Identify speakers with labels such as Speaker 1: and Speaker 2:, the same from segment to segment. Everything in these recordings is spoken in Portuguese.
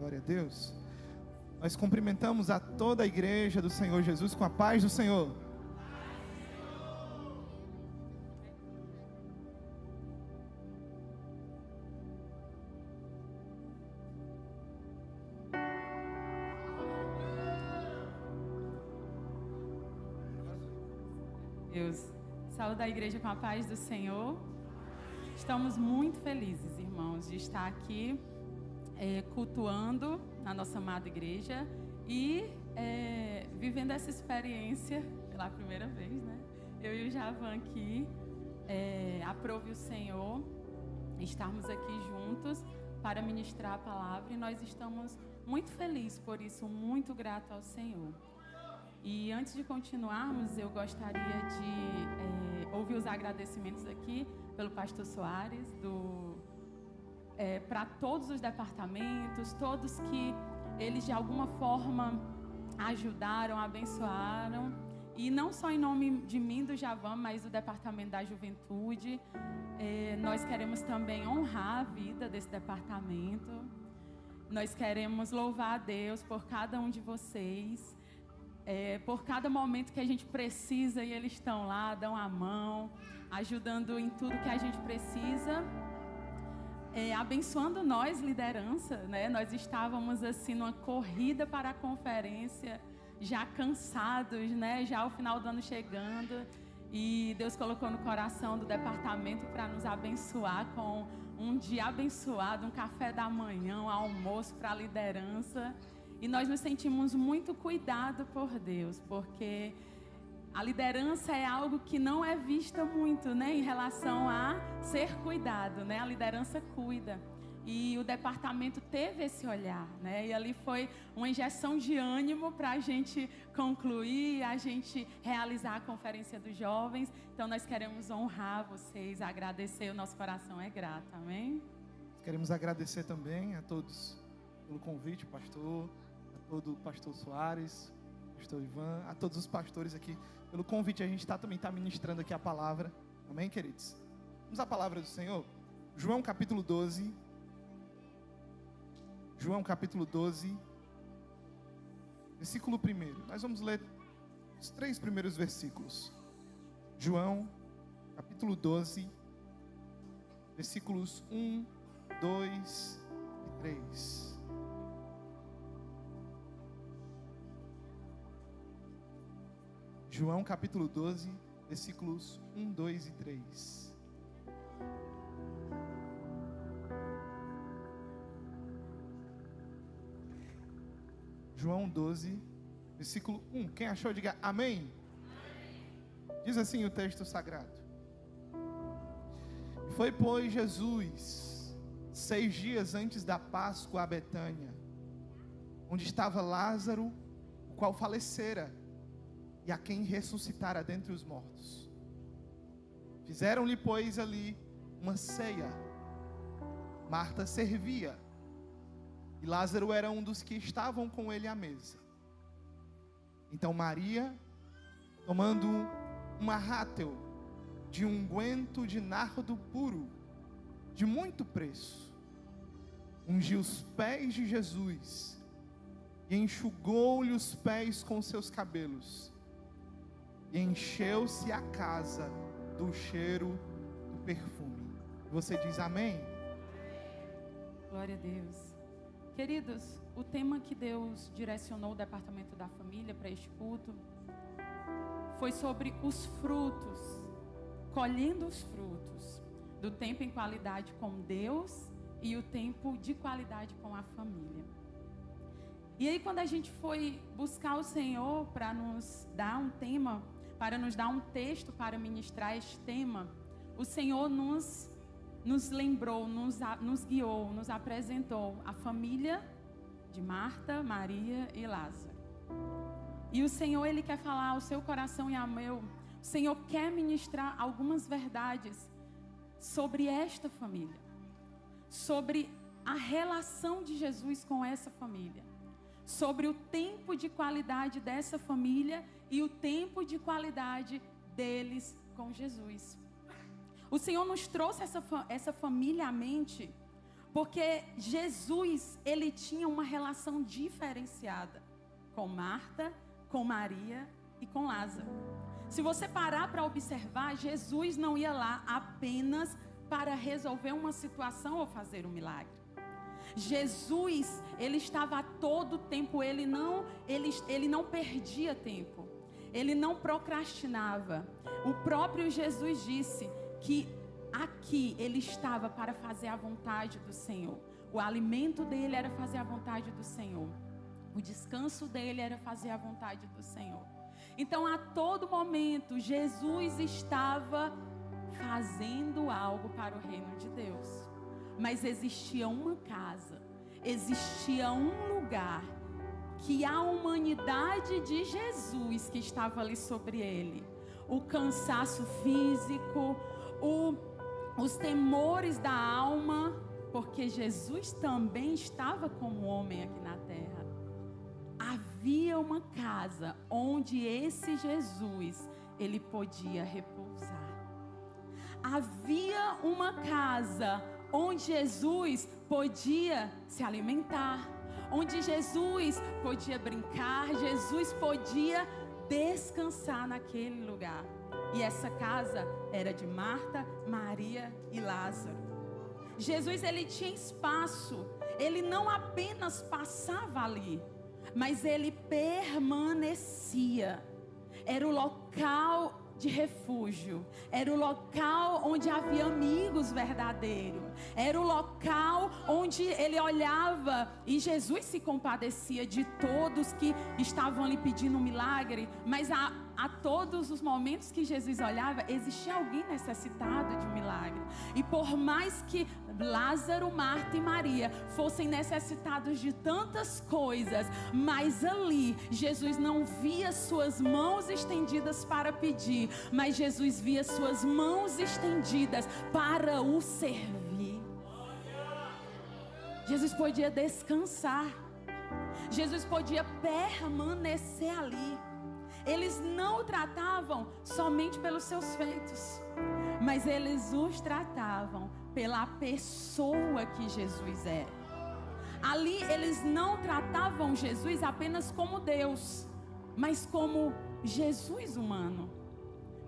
Speaker 1: Glória a Deus. Nós cumprimentamos a toda a igreja do Senhor Jesus com a paz do Senhor.
Speaker 2: Deus, saúde a igreja com a paz do Senhor. Estamos muito felizes, irmãos, de estar aqui cultuando na nossa amada igreja e vivendo essa experiência pela primeira vez, né? Eu e o Javan aqui, aprove o Senhor estarmos aqui juntos para ministrar a palavra e nós estamos muito felizes por isso, muito gratos ao Senhor. E antes de continuarmos, eu gostaria de ouvir os agradecimentos aqui pelo pastor Soares, para todos os departamentos, todos que eles de alguma forma ajudaram, abençoaram. E não só em nome de mim, do Javan, mas do departamento da juventude. Nós queremos também honrar a vida desse departamento. Nós queremos louvar a Deus por cada um de vocês. Por cada momento que a gente precisa e eles estão lá, dão a mão, ajudando em tudo que a gente precisa, abençoando nós, liderança, né? Nós estávamos assim numa corrida para a conferência, já cansados, né? Já o final do ano chegando, e Deus colocou no coração do departamento para nos abençoar com um dia abençoado, um café da manhã, um almoço para a liderança. E nós nos sentimos muito cuidados por Deus, porque a liderança é algo que não é vista muito, né, em relação a ser cuidado, né? A liderança cuida. E o departamento teve esse olhar, né? E ali foi uma injeção de ânimo para a gente concluir, a gente realizar a conferência dos jovens. Então nós queremos honrar vocês, agradecer, o nosso coração é grato, amém?
Speaker 1: Queremos agradecer também a todos pelo convite, pastor, todo o pastor Soares, pastor Ivan, a todos os pastores aqui, pelo convite. A gente também está ministrando aqui a palavra, amém, queridos? Vamos à palavra do Senhor, João capítulo 12, versículo 1, nós vamos ler os 3 primeiros versículos. João capítulo 12, versículos 1, 2 e 3. João capítulo 12, versículos 1, 2 e 3. João 12, versículo 1. Quem achou, diga amém. Amém. Diz assim o texto sagrado: Foi, pois, Jesus 6 dias antes da Páscoa a Betânia, onde estava Lázaro, o qual falecera, e a quem ressuscitara dentre os mortos. Fizeram-lhe, pois, ali uma ceia. Marta servia, e Lázaro era um dos que estavam com ele à mesa. Então Maria, tomando uma rátel de unguento de nardo puro, de muito preço, ungiu os pés de Jesus, e enxugou-lhe os pés com seus cabelos, e encheu-se a casa do cheiro do perfume. Você diz amém?
Speaker 2: Glória a Deus. Queridos, o tema que Deus direcionou o Departamento da Família para este culto foi sobre os frutos, colhendo os frutos do tempo em qualidade com Deus e o tempo de qualidade com a família. E aí, quando a gente foi buscar o Senhor para nos dar um tema, para nos dar um texto para ministrar este tema, o Senhor nos lembrou, nos guiou, nos apresentou a família de Marta, Maria e Lázaro. E o Senhor, Ele quer falar ao seu coração e ao meu. O Senhor quer ministrar algumas verdades sobre esta família, sobre a relação de Jesus com essa família, sobre o tempo de qualidade dessa família e o tempo de qualidade deles com Jesus. O Senhor nos trouxe essa família à mente Porque Jesus, ele tinha uma relação diferenciada com Marta, com Maria e com Lázaro. Se você parar para observar, Jesus não ia lá apenas para resolver uma situação ou fazer um milagre. Jesus, ele estava a todo tempo, ele não perdia tempo. Ele não procrastinava. O próprio Jesus disse que aqui ele estava para fazer a vontade do Senhor. O alimento dele era fazer a vontade do Senhor. O descanso dele era fazer a vontade do Senhor. Então, a todo momento, Jesus estava fazendo algo para o reino de Deus. Mas existia uma casa, existia um lugar que a humanidade de Jesus que estava ali sobre ele, o cansaço físico, os temores da alma, porque Jesus também estava como homem aqui na terra. Havia uma casa onde esse Jesus, ele podia repousar. Havia uma casa onde Jesus podia se alimentar, onde Jesus podia brincar, Jesus podia descansar naquele lugar. E essa casa era de Marta, Maria e Lázaro. Jesus, ele tinha espaço, ele não apenas passava ali, mas ele permanecia. Era o local de refúgio, era o local onde havia amigos verdadeiros, era o local onde ele olhava e Jesus se compadecia de todos que estavam ali pedindo um milagre, mas a todos os momentos que Jesus olhava, existia alguém necessitado de um milagre. E por mais que Lázaro, Marta e Maria fossem necessitados de tantas coisas, mas ali Jesus não via suas mãos estendidas para pedir, mas Jesus via suas mãos estendidas para o servir. Jesus podia descansar, Jesus podia permanecer ali. Eles não o tratavam somente pelos seus feitos, mas eles os tratavam pela pessoa que Jesus é. Ali eles não tratavam Jesus apenas como Deus, mas como Jesus humano,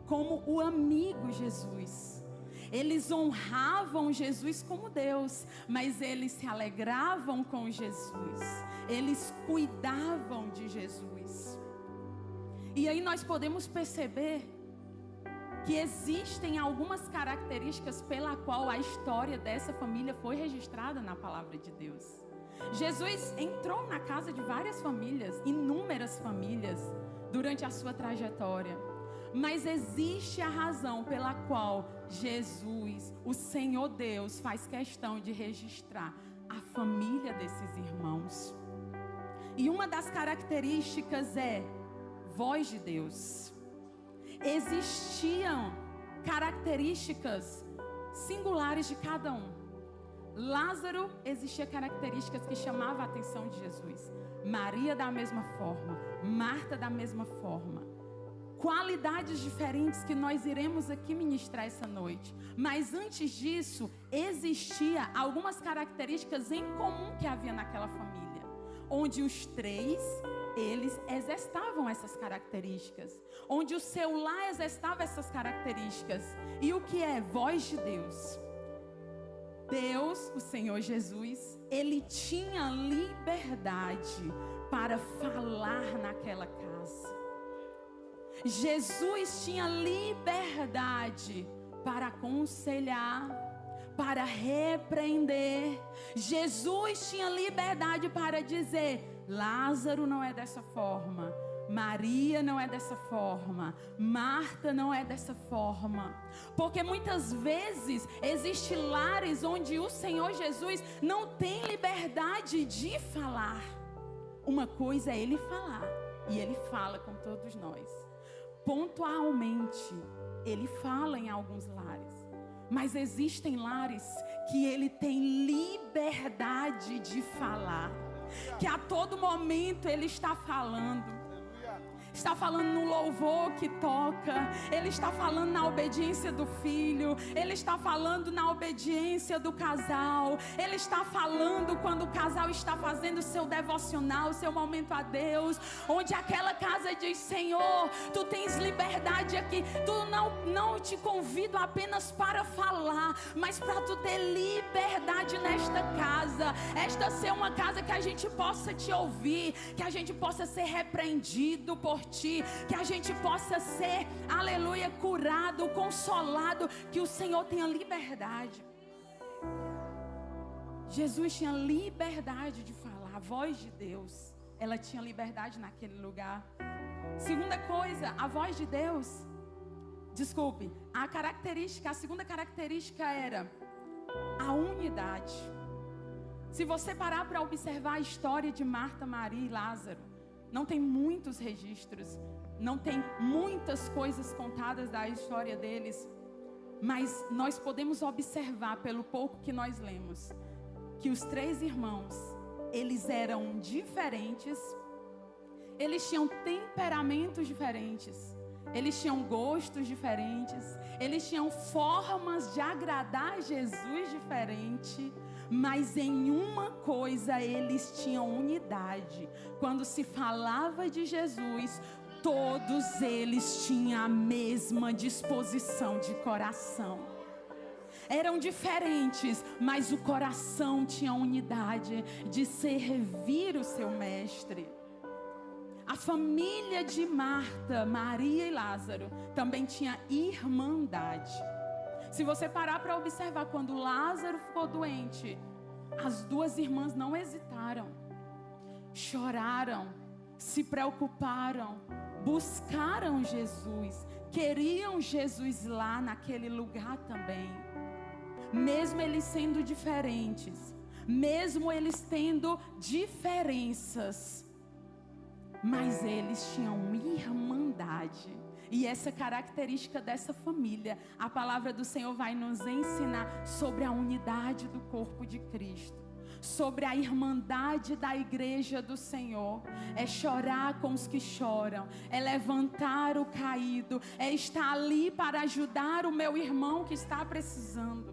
Speaker 2: como o amigo Jesus. Eles honravam Jesus como Deus, mas eles se alegravam com Jesus, eles cuidavam de Jesus. E aí nós podemos perceber que existem algumas características pela qual a história dessa família foi registrada na palavra de Deus. Jesus entrou na casa de várias famílias, inúmeras famílias, durante a sua trajetória. Mas existe a razão pela qual Jesus, o Senhor Deus, faz questão de registrar a família desses irmãos. E uma das características é voz de Deus. Existiam características singulares de cada um. Lázaro, existia características que chamavam a atenção de Jesus. Maria da mesma forma, Marta da mesma forma. Qualidades diferentes que nós iremos aqui ministrar essa noite. Mas antes disso, existia algumas características em comum que havia naquela família, onde os três, eles exercitavam essas características, onde o seu lar exercitava essas características. E o que é voz de Deus? Deus, o Senhor Jesus, ele tinha liberdade para falar naquela casa. Jesus tinha liberdade para aconselhar, para repreender. Jesus tinha liberdade para dizer: Lázaro não é dessa forma, Maria não é dessa forma, Marta não é dessa forma. Porque muitas vezes existem lares onde o Senhor Jesus não tem liberdade de falar. Uma coisa é Ele falar, e Ele fala com todos nós. Pontualmente, Ele fala em alguns lares. Mas existem lares que Ele tem liberdade de falar, que a todo momento Ele está falando, está falando no louvor que toca, Ele está falando na obediência do filho, Ele está falando na obediência do casal, Ele está falando quando o casal está fazendo o seu devocional, o seu momento a Deus, onde aquela casa diz: Senhor, Tu tens liberdade aqui, Tu não te convido apenas para falar, mas para Tu ter liberdade nesta casa, esta ser uma casa que a gente possa Te ouvir, que a gente possa ser repreendido por Ti, que a gente possa ser, aleluia, curado, consolado, que o Senhor tenha liberdade. Jesus tinha liberdade de falar, a voz de Deus, ela tinha liberdade naquele lugar. Segunda coisa, a voz de Deus, a segunda característica era a unidade. Se você parar para observar a história de Marta, Maria e Lázaro, não tem muitos registros, não tem muitas coisas contadas da história deles, mas nós podemos observar pelo pouco que nós lemos, que os 3 irmãos, eles eram diferentes, eles tinham temperamentos diferentes, eles tinham gostos diferentes, eles tinham formas de agradar Jesus diferentes, mas em uma coisa eles tinham unidade. Quando se falava de Jesus, todos eles tinham a mesma disposição de coração. Eram diferentes, mas o coração tinha unidade de servir o seu mestre. A família de Marta, Maria e Lázaro também tinha irmandade. Se você parar para observar, quando Lázaro ficou doente, as 2 irmãs não hesitaram, choraram, se preocuparam, buscaram Jesus, queriam Jesus lá naquele lugar também. Mesmo eles sendo diferentes, mesmo eles tendo diferenças, mas eles tinham irmandade. E essa característica dessa família, a palavra do Senhor vai nos ensinar sobre a unidade do corpo de Cristo, sobre a irmandade da igreja do Senhor. É chorar com os que choram, é levantar o caído, é estar ali para ajudar o meu irmão que está precisando.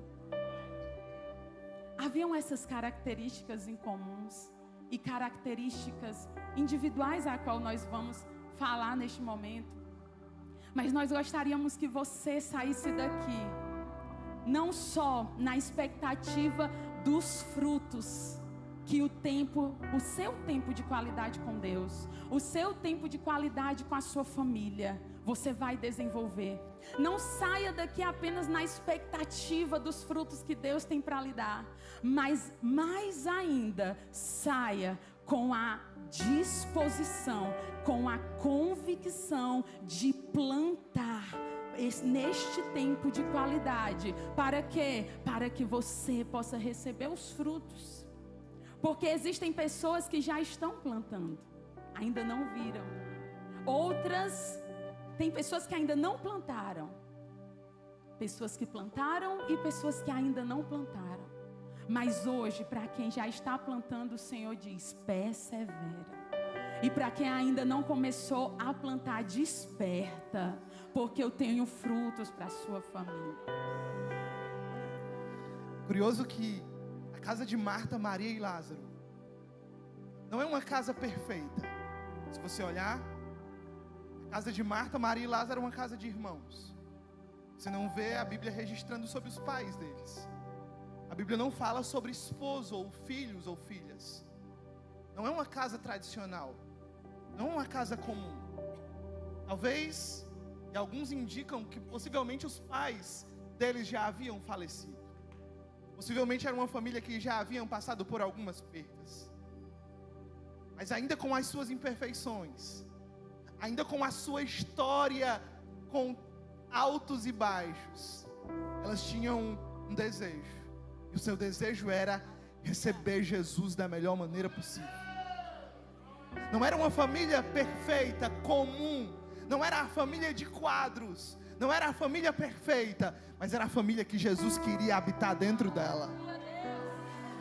Speaker 2: Haviam essas características em comuns e características individuais a qual nós vamos falar neste momento. Mas nós gostaríamos que você saísse daqui não só na expectativa dos frutos que o seu tempo de qualidade com Deus, o seu tempo de qualidade com a sua família, você vai desenvolver. Não saia daqui apenas na expectativa dos frutos que Deus tem para lhe dar, mas mais ainda, saia com a disposição, com a convicção de plantar neste tempo de qualidade. Para quê? Para que você possa receber os frutos. Porque existem pessoas que já estão plantando, ainda não viram. Tem pessoas que ainda não plantaram. Pessoas que plantaram e pessoas que ainda não plantaram. Mas hoje, para quem já está plantando, o Senhor diz: persevera. E para quem ainda não começou a plantar, desperta, porque eu tenho frutos para a sua família.
Speaker 1: Curioso que a casa de Marta, Maria e Lázaro não é uma casa perfeita. Se você olhar, a casa de Marta, Maria e Lázaro é uma casa de irmãos. Você não vê a Bíblia registrando sobre os pais deles. A Bíblia não fala sobre esposo ou filhos ou filhas. Não é uma casa tradicional. Não é uma casa comum. Talvez, e alguns indicam que possivelmente os pais deles já haviam falecido. Possivelmente era uma família que já haviam passado por algumas perdas. Mas ainda com as suas imperfeições, ainda com a sua história, com altos e baixos, elas tinham um desejo. E o seu desejo era receber Jesus da melhor maneira possível. Não era uma família perfeita, comum. Não era a família de quadros. Não era a família perfeita. Mas era a família que Jesus queria habitar dentro dela.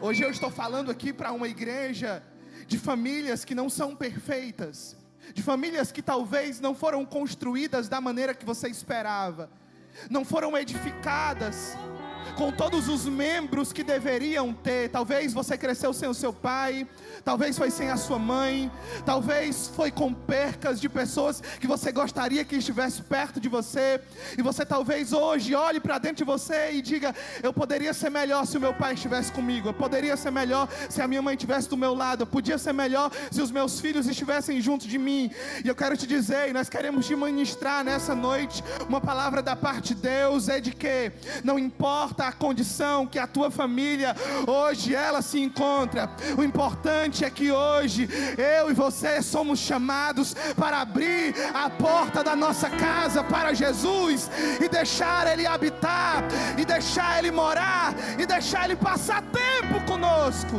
Speaker 1: Hoje eu estou falando aqui para uma igreja de famílias que não são perfeitas, de famílias que talvez não foram construídas da maneira que você esperava, não foram edificadas com todos os membros que deveriam ter. Talvez você cresceu sem o seu pai, talvez foi sem a sua mãe, talvez foi com percas de pessoas que você gostaria que estivesse perto de você, e você talvez hoje olhe para dentro de você e diga: eu poderia ser melhor se o meu pai estivesse comigo, eu poderia ser melhor se a minha mãe estivesse do meu lado, eu podia ser melhor se os meus filhos estivessem junto de mim. E eu quero te dizer, e nós queremos te ministrar nessa noite uma palavra da parte de Deus, é de que não importa a condição que a tua família hoje ela se encontra, o importante é que hoje eu e você somos chamados para abrir a porta da nossa casa para Jesus e deixar Ele habitar, e deixar Ele morar, e deixar Ele passar tempo conosco.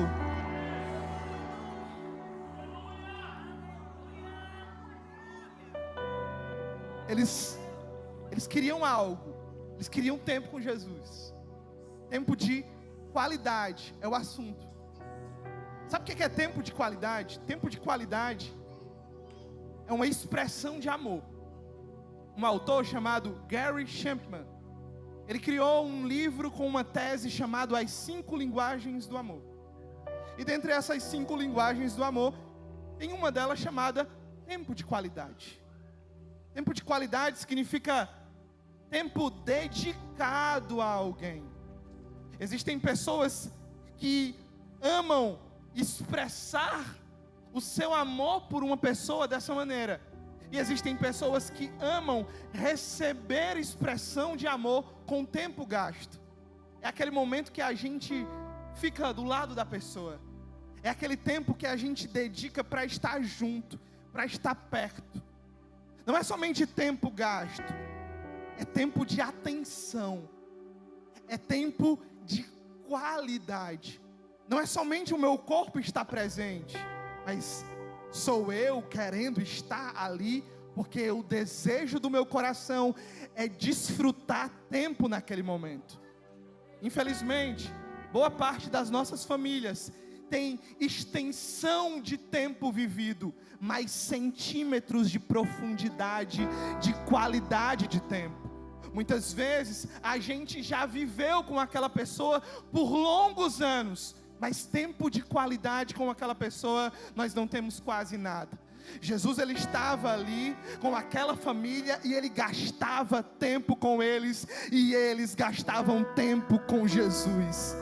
Speaker 1: Eles queriam algo, eles queriam tempo com Jesus. Tempo de qualidade é o assunto. Sabe o que é tempo de qualidade? Tempo de qualidade é uma expressão de amor. Um autor chamado Gary Chapman, ele criou um livro com uma tese chamada As 5 Linguagens do Amor. E dentre essas 5 linguagens do amor, tem uma delas chamada tempo de qualidade. Tempo de qualidade significa tempo dedicado a alguém. Existem pessoas que amam expressar o seu amor por uma pessoa dessa maneira. E existem pessoas que amam receber expressão de amor com tempo gasto. É aquele momento que a gente fica do lado da pessoa. É aquele tempo que a gente dedica para estar junto, para estar perto. Não é somente tempo gasto, é tempo de atenção, é tempo de qualidade. Não é somente o meu corpo estar presente, mas sou eu querendo estar ali, porque o desejo do meu coração é desfrutar tempo naquele momento. Infelizmente, boa parte das nossas famílias tem extensão de tempo vivido, mas centímetros de profundidade, de qualidade de tempo. Muitas vezes a gente já viveu com aquela pessoa por longos anos, mas tempo de qualidade com aquela pessoa nós não temos quase nada. Jesus, ele estava ali com aquela família e ele gastava tempo com eles, e eles gastavam tempo com Jesus.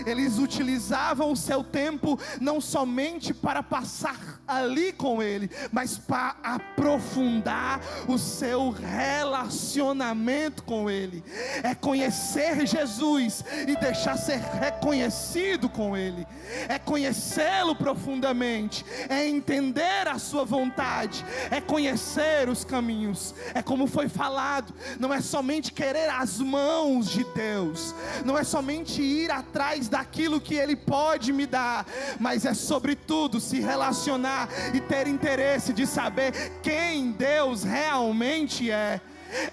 Speaker 1: Eles utilizavam o seu tempo não somente para passar ali com Ele, mas para aprofundar o seu relacionamento com Ele. É conhecer Jesus e deixar ser reconhecido com Ele. É conhecê-lo profundamente, é entender a sua vontade, é conhecer os caminhos. É como foi falado, não é somente querer as mãos de Deus, não é somente ir atrás daquilo que Ele pode me dar, mas é sobretudo se relacionar e ter interesse de saber quem Deus realmente é.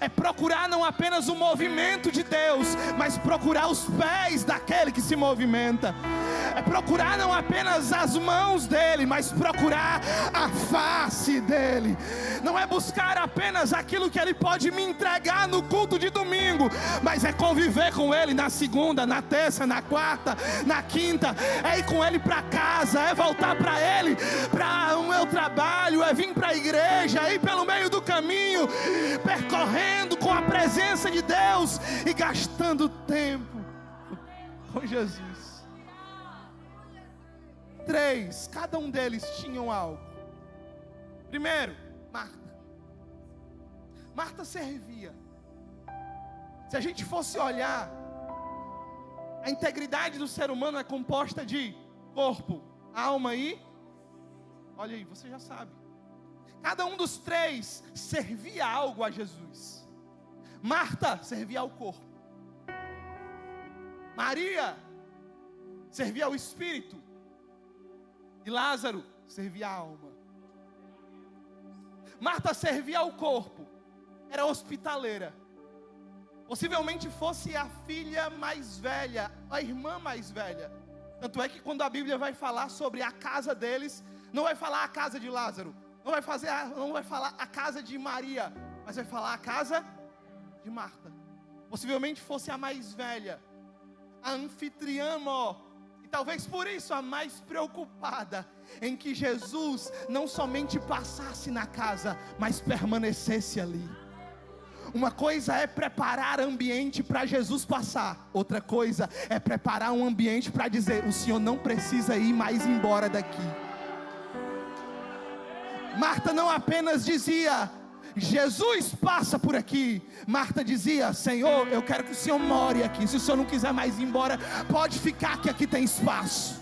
Speaker 1: É procurar não apenas o movimento de Deus, mas procurar os pés daquele que se movimenta. É procurar não apenas as mãos dele, mas procurar a face dele. Não é buscar apenas aquilo que ele pode me entregar no culto de domingo, mas é conviver com ele na segunda, na terça, na quarta, na quinta. É ir com ele para casa, é voltar para ele, para o meu trabalho, é vir para a igreja, é ir pelo meio do caminho, percorrendo com a presença de Deus e gastando tempo com Jesus. 3, cada um deles tinham algo. Primeiro, Marta servia. Se a gente fosse olhar, a integridade do ser humano é composta de corpo, alma e... olha aí, você já sabe. Cada um dos 3 servia algo a Jesus. Marta servia ao corpo, Maria servia ao espírito, e Lázaro servia a alma. Marta servia ao corpo, era hospitaleira. Possivelmente fosse a filha mais velha, a irmã mais velha. Tanto é que quando a Bíblia vai falar sobre a casa deles, não vai falar a casa de Lázaro, não não vai falar a casa de Maria, mas vai falar a casa de Marta. Possivelmente fosse a mais velha, a anfitriã, e talvez por isso a mais preocupada em que Jesus não somente passasse na casa, mas permanecesse ali. Uma coisa é preparar ambiente para Jesus passar, outra coisa é preparar um ambiente para dizer: o Senhor não precisa ir mais embora daqui. Marta não apenas dizia: Jesus passa por aqui. Marta dizia: Senhor, eu quero que o Senhor more aqui. Se o Senhor não quiser mais ir embora, pode ficar, que aqui tem espaço.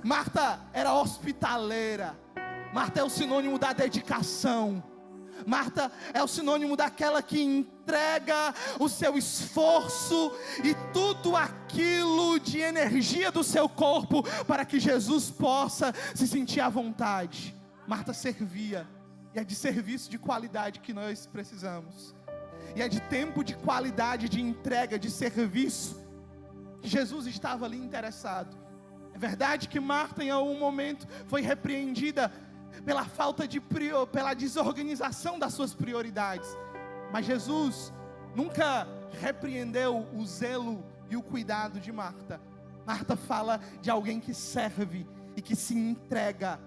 Speaker 1: Marta era hospitaleira. Marta é o sinônimo da dedicação. Marta é o sinônimo daquela que entrega o seu esforço e tudo aquilo de energia do seu corpo para que Jesus possa se sentir à vontade. Marta servia. E é de serviço de qualidade que nós precisamos. E é de tempo de qualidade, de entrega, de serviço, que Jesus estava ali interessado. É verdade que Marta em algum momento foi repreendida pela pela desorganização das suas prioridades. Mas Jesus nunca repreendeu o zelo e o cuidado de Marta. Marta fala de alguém que serve e que se entrega.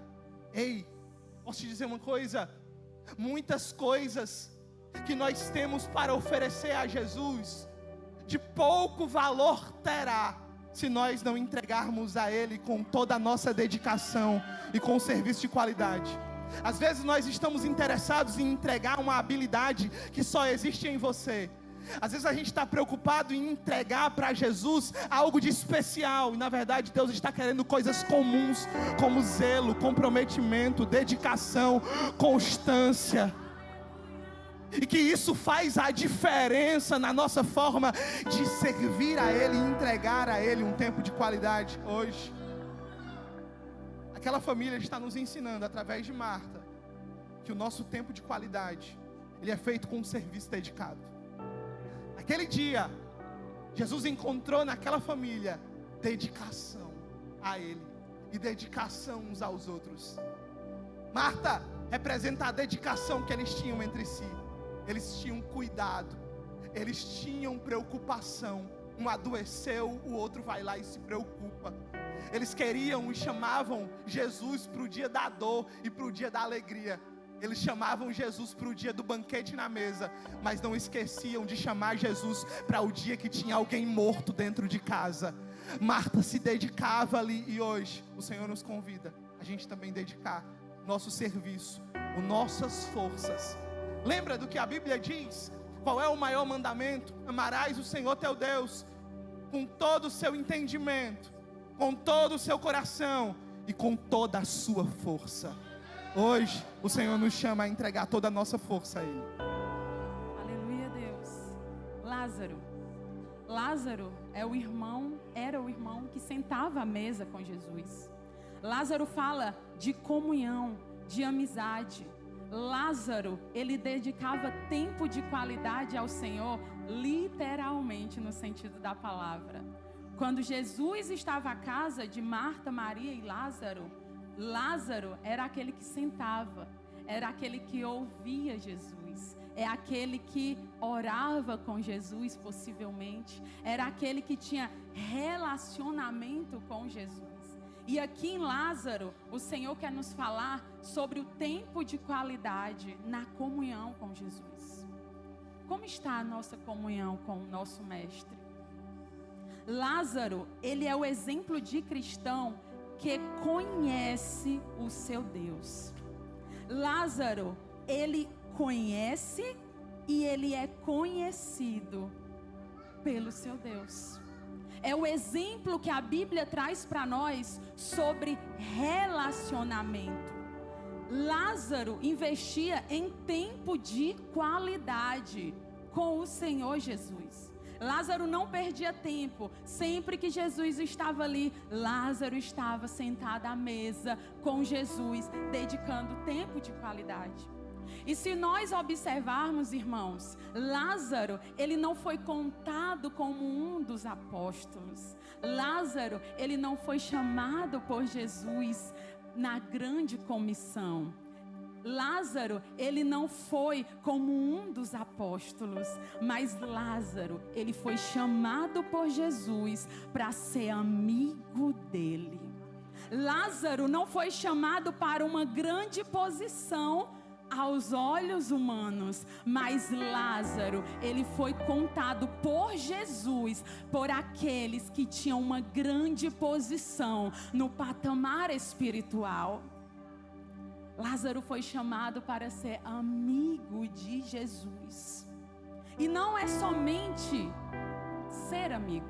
Speaker 1: Ei, posso te dizer uma coisa? Muitas coisas que nós temos para oferecer a Jesus, de pouco valor terá, se nós não entregarmos a Ele com toda a nossa dedicação e com um serviço de qualidade. Às vezes nós estamos interessados em entregar uma habilidade que só existe em você. Às vezes a gente está preocupado em entregar para Jesus algo de especial, e na verdade Deus está querendo coisas comuns, como zelo, comprometimento, dedicação, constância. E que isso faz a diferença na nossa forma de servir a Ele e entregar a Ele um tempo de qualidade hoje. Aquela família está nos ensinando através de Marta que o nosso tempo de qualidade, ele é feito com um serviço dedicado. Naquele dia, Jesus encontrou naquela família dedicação a Ele e dedicação uns aos outros. Marta representa a dedicação que eles tinham entre si. Eles tinham cuidado, eles tinham preocupação. Um adoeceu, o outro vai lá e se preocupa. Eles queriam e chamavam Jesus para o dia da dor e para o dia da alegria. Eles chamavam Jesus para o dia do banquete na mesa, mas não esqueciam de chamar Jesus para o dia que tinha alguém morto dentro de casa. Marta se dedicava ali, e hoje o Senhor nos convida a gente também dedicar nosso serviço, as nossas forças. Lembra do que a Bíblia diz? Qual é o maior mandamento? Amarás o Senhor teu Deus com todo o seu entendimento, com todo o seu coração e com toda a sua força. Hoje o Senhor nos chama a entregar toda a nossa força a Ele.
Speaker 2: Aleluia, Deus. Lázaro era o irmão que sentava à mesa com Jesus. Lázaro fala de comunhão, de amizade. Lázaro, ele dedicava tempo de qualidade ao Senhor, literalmente no sentido da palavra. Quando Jesus estava à casa de Marta, Maria e Lázaro, Lázaro era aquele que sentava, era aquele que ouvia Jesus, é aquele que orava com Jesus possivelmente, era aquele que tinha relacionamento com Jesus. E aqui em Lázaro, o Senhor quer nos falar sobre o tempo de qualidade na comunhão com Jesus. Como está a nossa comunhão com o nosso Mestre? Lázaro, ele é o exemplo de cristão que conhece o seu Deus. Lázaro, ele conhece e ele é conhecido pelo seu Deus. É o exemplo que a Bíblia traz para nós sobre relacionamento. Lázaro investia em tempo de qualidade com o Senhor Jesus. Lázaro não perdia tempo. Sempre que Jesus estava ali, Lázaro estava sentado à mesa com Jesus, dedicando tempo de qualidade. E se nós observarmos, irmãos, Lázaro, ele não foi contado como um dos apóstolos. Lázaro, ele não foi chamado por Jesus na grande comissão. Lázaro, ele não foi como um dos apóstolos, mas Lázaro, ele foi chamado por Jesus para ser amigo dele. Lázaro não foi chamado para uma grande posição aos olhos humanos, mas Lázaro, ele foi contado por Jesus, por aqueles que tinham uma grande posição no patamar espiritual. Lázaro foi chamado para ser amigo de Jesus. E não é somente ser amigo.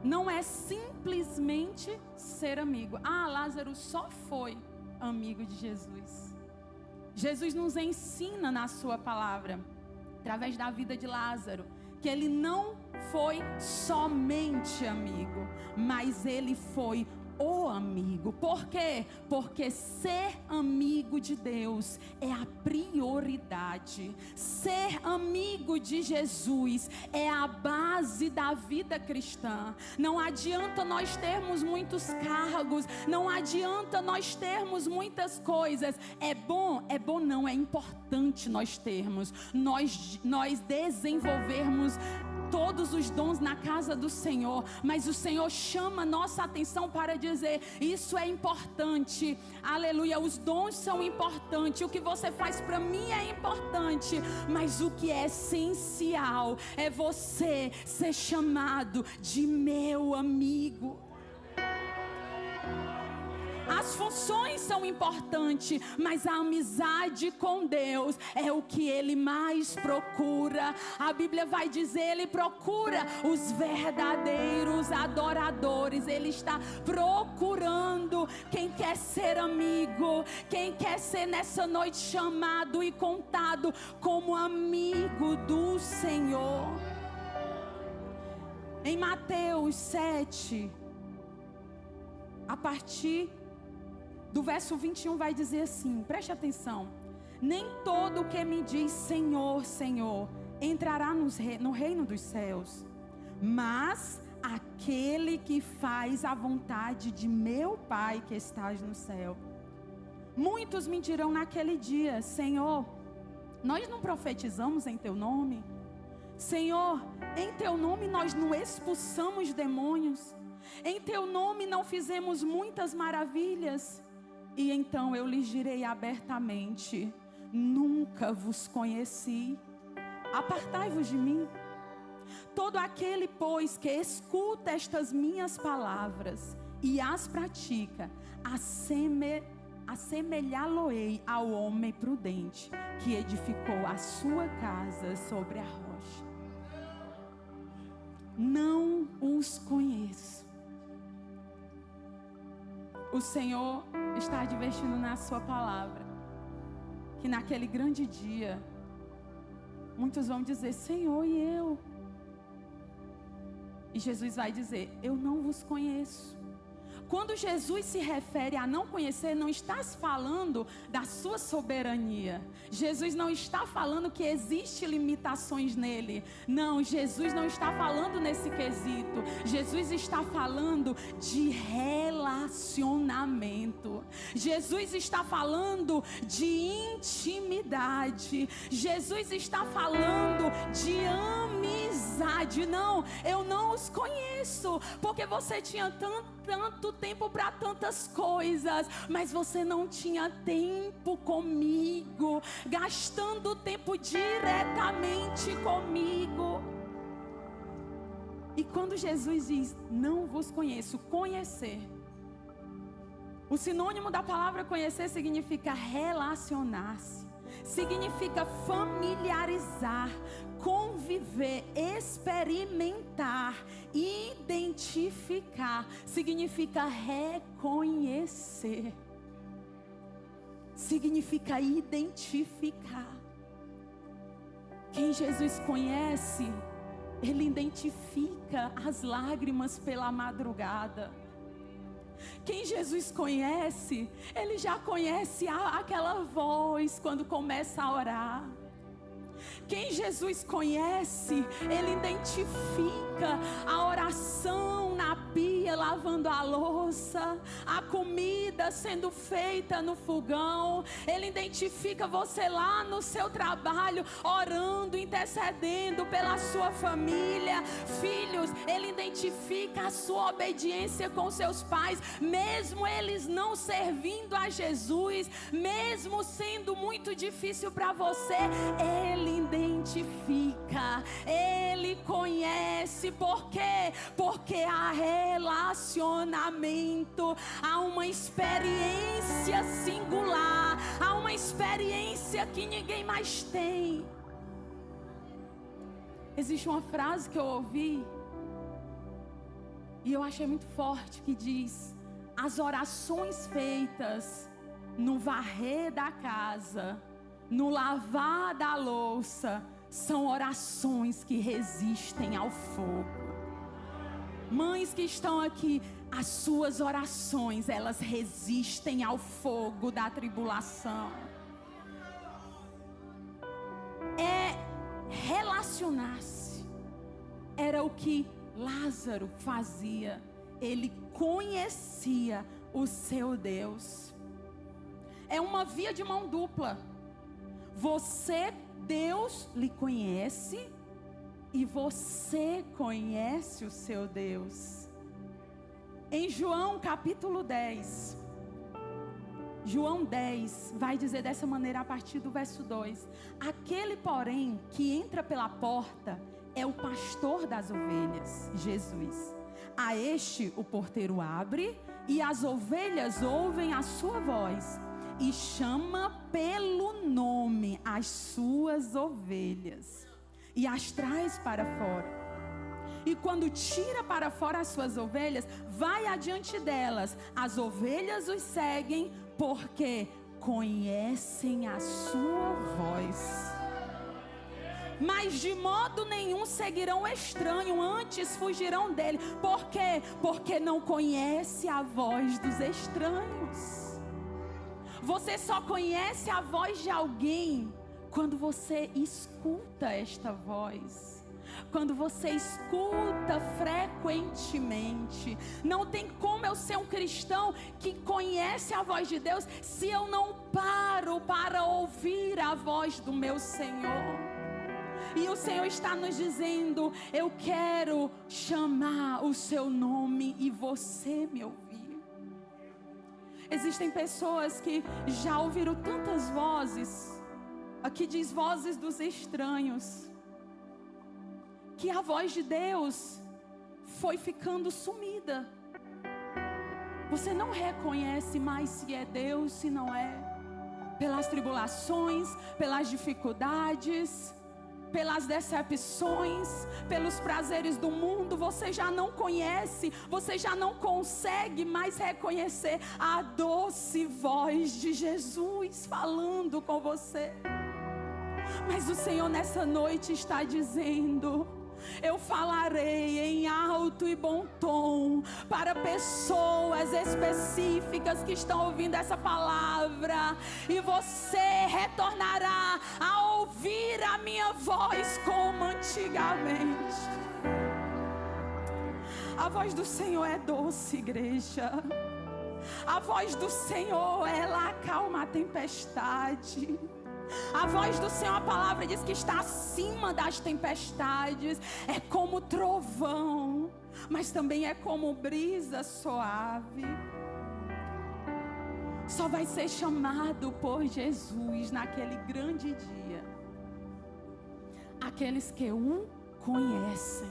Speaker 2: Não é simplesmente ser amigo. Lázaro só foi amigo de Jesus. Jesus nos ensina na sua palavra, através da vida de Lázaro, que ele não foi somente amigo, mas ele foi o amigo. Por quê? Porque ser amigo de Deus é a prioridade. Ser amigo de Jesus é a base da vida cristã. Não adianta nós termos muitos cargos, não adianta nós termos muitas coisas. É bom não, é importante nós termos, nós desenvolvermos todos os dons na casa do Senhor, mas o Senhor chama nossa atenção para dizer: isso é importante, aleluia, os dons são importantes, o que você faz para mim é importante, mas o que é essencial é você ser chamado de meu amigo. As funções são importantes, mas a amizade com Deus é o que Ele mais procura. A Bíblia vai dizer, Ele procura os verdadeiros adoradores. Ele está procurando quem quer ser amigo, quem quer ser nessa noite chamado e contado como amigo do Senhor. Em Mateus 7, a partir do verso 21 vai dizer assim, preste atenção: nem todo o que me diz Senhor, Senhor entrará no reino dos céus, mas aquele que faz a vontade de meu Pai que estás no céu. Muitos me dirão naquele dia: Senhor, nós não profetizamos em teu nome? Senhor, em teu nome nós não expulsamos demônios? Em teu nome não fizemos muitas maravilhas? E então eu lhes direi abertamente: nunca vos conheci, apartai-vos de mim. Todo aquele, pois, que escuta estas minhas palavras e as pratica, assemelhá-lo-ei ao homem prudente que edificou a sua casa sobre a rocha. Não os conheço. O Senhor está advertindo na sua palavra que naquele grande dia muitos vão dizer: Senhor, e eu? E Jesus vai dizer: eu não vos conheço. Quando Jesus se refere a não conhecer, não está falando da sua soberania. Jesus não está falando que existem limitações nele. Não, Jesus não está falando nesse quesito. Jesus está falando de relacionamento. Jesus está falando de intimidade. Jesus está falando de amizade. Não, eu não os conheço, porque você tinha tanto tempo para tantas coisas, mas você não tinha tempo comigo, gastando tempo diretamente comigo. E quando Jesus diz: não vos conheço, conhecer, o sinônimo da palavra conhecer significa relacionar-se, significa familiarizar, conviver, experimentar, identificar, significa reconhecer, significa identificar. Quem Jesus conhece, Ele identifica as lágrimas pela madrugada. Quem Jesus conhece, Ele já conhece aquela voz quando começa a orar. Quem Jesus conhece, Ele identifica a oração na pia lavando a louça, a comida sendo feita no fogão. Ele identifica você lá no seu trabalho, orando, intercedendo pela sua família. Filhos, Ele identifica a sua obediência com seus pais, mesmo eles não servindo a Jesus, mesmo sendo muito difícil para você. Ele identifica, Ele conhece. Por quê? Porque há relacionamento, há uma experiência singular, há uma experiência que ninguém mais tem. Existe uma frase que eu ouvi e eu achei muito forte, que diz: as orações feitas no varrer da casa, no lavar da louça, são orações que resistem ao fogo. Mães que estão aqui, as suas orações, elas resistem ao fogo da tribulação. Relacionar-se era o que Lázaro fazia. Ele conhecia o seu Deus. É uma via de mão dupla. Você, Deus lhe conhece, e você conhece o seu Deus. Em João capítulo 10, João 10 vai dizer dessa maneira a partir do verso 2: aquele, porém, que entra pela porta é o pastor das ovelhas, Jesus. A este o porteiro abre, e as ovelhas ouvem a sua voz, e chama pelo nome as suas ovelhas, e as traz para fora. E quando tira para fora as suas ovelhas, vai adiante delas. As ovelhas os seguem, porque conhecem a sua voz. Mas de modo nenhum seguirão o estranho, antes fugirão dele. Por quê? Porque não conhece a voz dos estranhos. Você só conhece a voz de alguém quando você escuta esta voz. Quando você escuta frequentemente. Não tem como eu ser um cristão que conhece a voz de Deus se eu não paro para ouvir a voz do meu Senhor. E o Senhor está nos dizendo: eu quero chamar o seu nome e você me ouvir. Existem pessoas que já ouviram tantas vozes, aqui diz vozes dos estranhos, que a voz de Deus foi ficando sumida. Você não reconhece mais se é Deus, se não é. Pelas tribulações, pelas dificuldades, pelas decepções, pelos prazeres do mundo, você já não conhece, você já não consegue mais reconhecer a doce voz de Jesus falando com você. Mas o Senhor nessa noite está dizendo: eu falarei em alto e bom tom para pessoas específicas que estão ouvindo essa palavra, e você retornará a ouvir a minha voz como antigamente. A voz do Senhor é doce, igreja. A voz do Senhor, ela acalma a tempestade. A voz do Senhor, a palavra diz que está acima das tempestades. É como trovão, mas também é como brisa suave. Só vai ser chamado por Jesus naquele grande dia aqueles que o conhecem,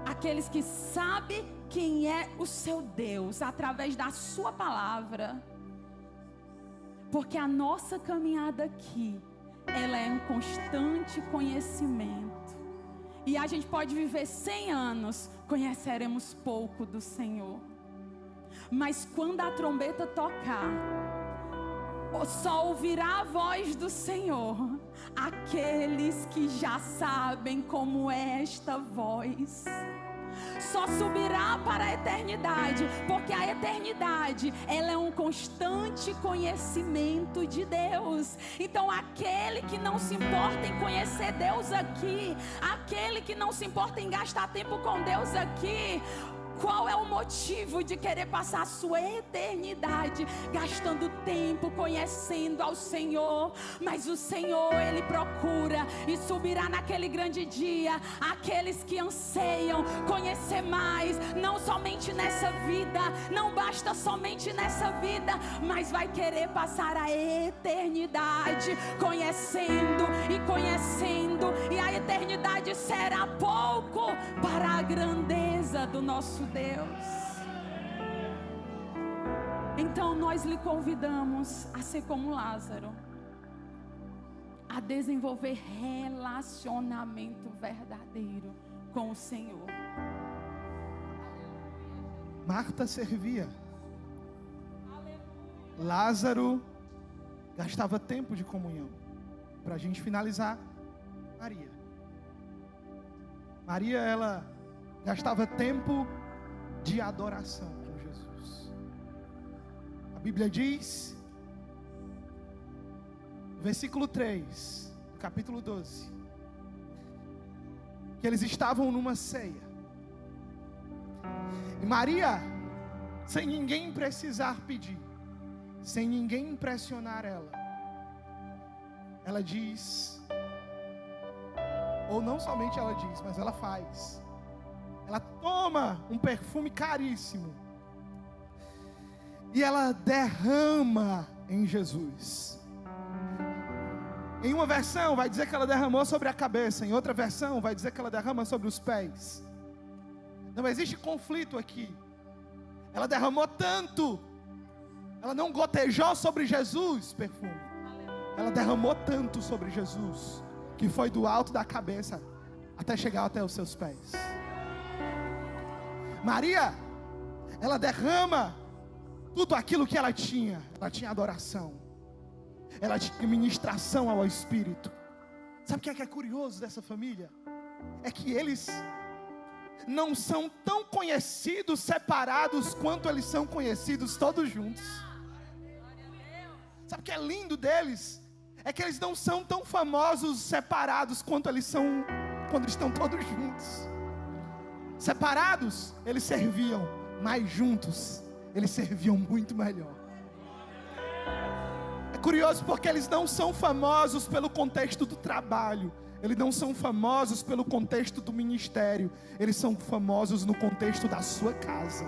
Speaker 2: aqueles que sabem quem é o seu Deus através da sua palavra. Porque a nossa caminhada aqui, ela é um constante conhecimento. E a gente pode viver 100 anos, conheceremos pouco do Senhor. Mas quando a trombeta tocar, só ouvirá a voz do Senhor aqueles que já sabem como é esta voz. Só subirá para a eternidade, porque a eternidade, ela é um constante conhecimento de Deus. Então aquele que não se importa em conhecer Deus aqui, aquele que não se importa em gastar tempo com Deus aqui, Qual é o motivo de querer passar a sua eternidade gastando tempo conhecendo ao Senhor? Mas o Senhor, Ele procura e subirá naquele grande dia aqueles que anseiam conhecer mais, não somente nessa vida, não basta somente nessa vida, mas vai querer passar a eternidade conhecendo e conhecendo, e a eternidade será pouco para a grandeza do nosso Deus. Então nós lhe convidamos a ser como Lázaro, a desenvolver relacionamento verdadeiro com o Senhor.
Speaker 1: Marta servia. Lázaro gastava tempo de comunhão. Para a gente finalizar, Maria, ela gastava tempo de adoração com Jesus. A Bíblia diz, versículo 3, do capítulo 12, que eles estavam numa ceia. E Maria, sem ninguém precisar pedir, sem ninguém impressionar ela diz, ou não somente ela diz, mas ela faz. Ela toma um perfume caríssimo e ela derrama em Jesus. Em uma versão vai dizer que ela derramou sobre a cabeça, em outra versão vai dizer que ela derrama sobre os pés. Não existe conflito aqui. Ela derramou tanto, ela não gotejou sobre Jesus perfume, ela derramou tanto sobre Jesus, que foi do alto da cabeça até chegar até os seus pés. Maria, ela derrama tudo aquilo que ela tinha adoração, ela tinha ministração ao Espírito. Sabe o que é curioso dessa família? É que eles não são tão conhecidos separados quanto eles são conhecidos todos juntos. Sabe o que é lindo deles? É que eles não são tão famosos separados quanto eles são quando estão todos juntos. Separados, eles serviam, mas juntos, eles serviam muito melhor. É curioso porque eles não são famosos pelo contexto do trabalho, eles não são famosos pelo contexto do ministério, eles são famosos no contexto da sua casa.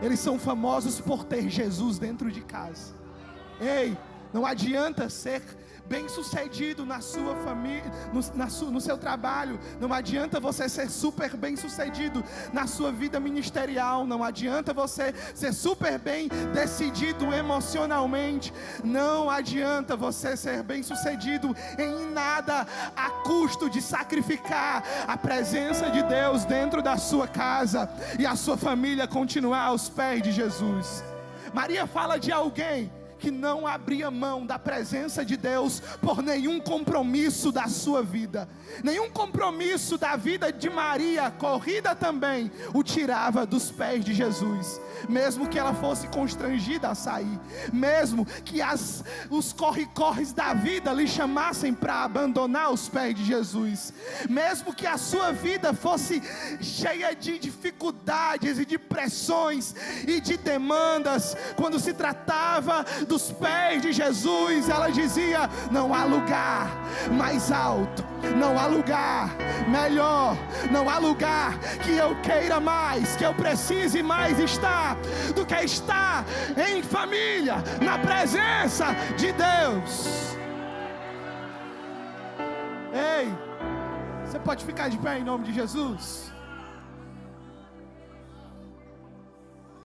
Speaker 1: Eles são famosos por ter Jesus dentro de casa. Ei, não adianta ser bem-sucedido na sua família, no seu trabalho. Não adianta você ser super bem-sucedido na sua vida ministerial. Não adianta você ser super bem decidido emocionalmente. Não adianta você ser bem-sucedido em nada a custo de sacrificar a presença de Deus dentro da sua casa e a sua família continuar aos pés de Jesus. Maria fala de alguém que não abria mão da presença de Deus por nenhum compromisso da sua vida. Nenhum compromisso da vida de Maria, corrida também, o tirava dos pés de Jesus. Mesmo que ela fosse constrangida a sair, mesmo que os corre-corres da vida lhe chamassem para abandonar os pés de Jesus, mesmo que a sua vida fosse cheia de dificuldades e de pressões e de demandas, quando se tratava dos pés de Jesus, ela dizia: não há lugar mais alto, não há lugar melhor, não há lugar que eu queira mais, que eu precise mais estar, do que estar em família, na presença de Deus. Ei, você pode ficar de pé em nome de Jesus?